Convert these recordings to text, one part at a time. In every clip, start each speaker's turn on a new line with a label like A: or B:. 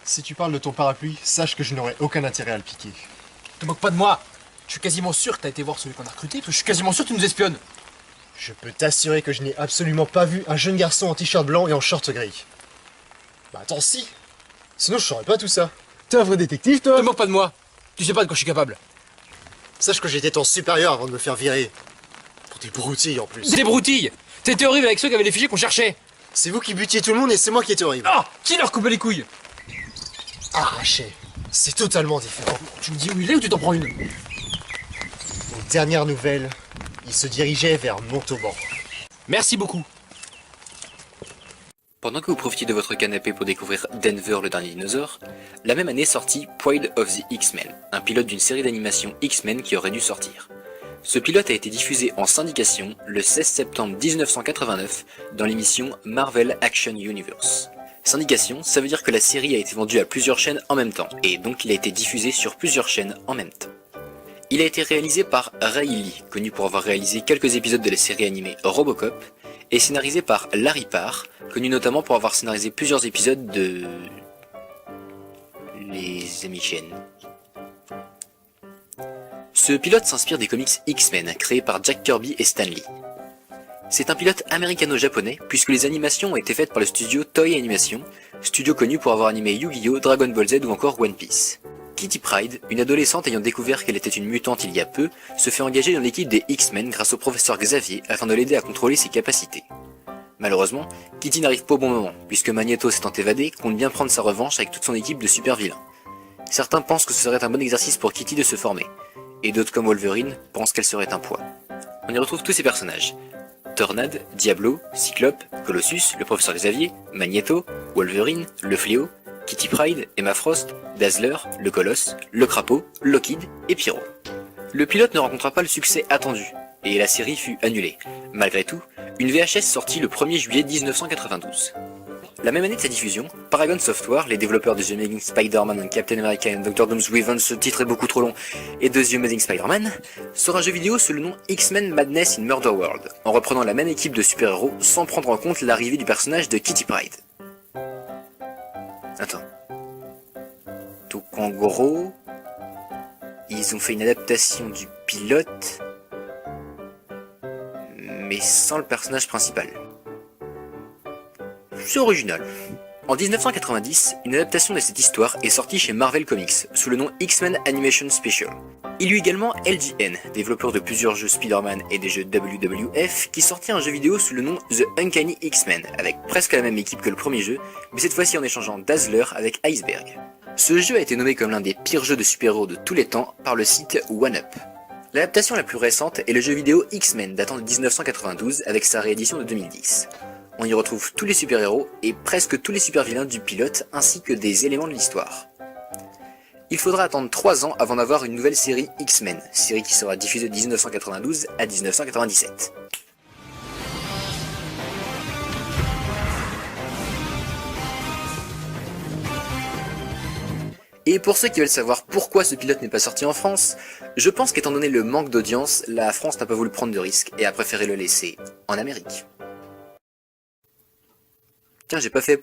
A: Si tu parles de ton parapluie, sache que je n'aurai aucun intérêt à le piquer.
B: Te moque pas de moi. Je suis quasiment sûr que t'as été voir celui qu'on a recruté, parce que je suis quasiment sûr que tu nous espionnes.
A: Je peux t'assurer que je n'ai absolument pas vu un jeune garçon en t-shirt blanc et en short gris. Bah attends, si. Sinon je saurais pas tout ça. T'es un vrai détective, toi?
B: Te moque pas de moi. Tu sais pas de quoi je suis capable.
A: Sache que j'étais ton supérieur avant de me faire virer. Pour des broutilles en plus.
B: Des broutilles. T'étais horrible avec ceux qui avaient les fichiers qu'on cherchait.
A: C'est vous qui butiez tout le monde et c'est moi qui étais horrible.
B: Ah, qui leur coupait les couilles?
A: Arraché. C'est totalement différent.
B: Tu me dis où il est ou tu t'en prends une?
A: Aux dernières nouvelles, il se dirigeait vers Montauban.
B: Merci beaucoup.
C: Pendant que vous profitiez de votre canapé pour découvrir Denver le dernier dinosaure, la même année sortit Pride of the X-Men, un pilote d'une série d'animation X-Men qui aurait dû sortir. Ce pilote a été diffusé en syndication le 16 septembre 1989 dans l'émission Marvel Action Universe. Syndication, ça veut dire que la série a été vendue à plusieurs chaînes en même temps, et donc il a été diffusé sur plusieurs chaînes en même temps. Il a été réalisé par Ray Lee, connu pour avoir réalisé quelques épisodes de la série animée Robocop, et scénarisé par Larry Parr, connu notamment pour avoir scénarisé plusieurs épisodes de... Les Amis-Chaînes. Ce pilote s'inspire des comics X-Men, créés par Jack Kirby et Stan Lee. C'est un pilote américano-japonais, puisque les animations ont été faites par le studio Toei Animation, studio connu pour avoir animé Yu-Gi-Oh!, Dragon Ball Z ou encore One Piece. Kitty Pryde, une adolescente ayant découvert qu'elle était une mutante il y a peu, se fait engager dans l'équipe des X-Men grâce au professeur Xavier afin de l'aider à contrôler ses capacités. Malheureusement, Kitty n'arrive pas au bon moment, puisque Magneto s'étant évadé, compte bien prendre sa revanche avec toute son équipe de super vilains. Certains pensent que ce serait un bon exercice pour Kitty de se former, et d'autres comme Wolverine pensent qu'elle serait un poids. On y retrouve tous ces personnages. Tornade, Diablo, Cyclope, Colossus, le professeur Xavier, Magneto, Wolverine, le Fléau, Kitty Pryde, Emma Frost, Dazzler, le Colosse, le Crapaud, Lockheed et Pyro. Le pilote ne rencontra pas le succès attendu, et la série fut annulée. Malgré tout, une VHS sortit le 1er juillet 1992. La même année de sa diffusion, Paragon Software, les développeurs de The Amazing Spider-Man and Captain America and Dr. Doom's Revenge, ce titre est beaucoup trop long, et de The Amazing Spider-Man, sort un jeu vidéo sous le nom X-Men Madness in Murder World, en reprenant la même équipe de super-héros sans prendre en compte l'arrivée du personnage de Kitty Pryde. Attends. Donc en gros, ils ont fait une adaptation du pilote, mais sans le personnage principal. C'est original. En 1990, une adaptation de cette histoire est sortie chez Marvel Comics, sous le nom X-Men Animation Special. Il y eut également LJN, développeur de plusieurs jeux Spider-Man et des jeux WWF, qui sortit un jeu vidéo sous le nom The Uncanny X-Men, avec presque la même équipe que le premier jeu, mais cette fois-ci en échangeant Dazzler avec Iceberg. Ce jeu a été nommé comme l'un des pires jeux de super-héros de tous les temps par le site OneUp. L'adaptation la plus récente est le jeu vidéo X-Men datant de 1992 avec sa réédition de 2010. On y retrouve tous les super-héros et presque tous les super-vilains du pilote ainsi que des éléments de l'histoire. Il faudra attendre 3 ans avant d'avoir une nouvelle série X-Men, série qui sera diffusée de 1992 à 1997. Et pour ceux qui veulent savoir pourquoi ce pilote n'est pas sorti en France, je pense qu'étant donné le manque d'audience, la France n'a pas voulu prendre de risques et a préféré le laisser en Amérique. Tiens, j'ai pas fait...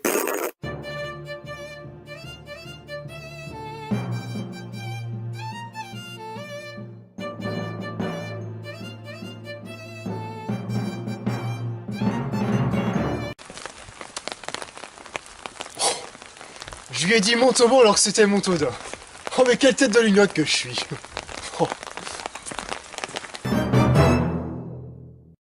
A: Je lui ai dit Montauban alors que c'était Montauban. Oh mais quelle tête de linotte que je suis. Oh.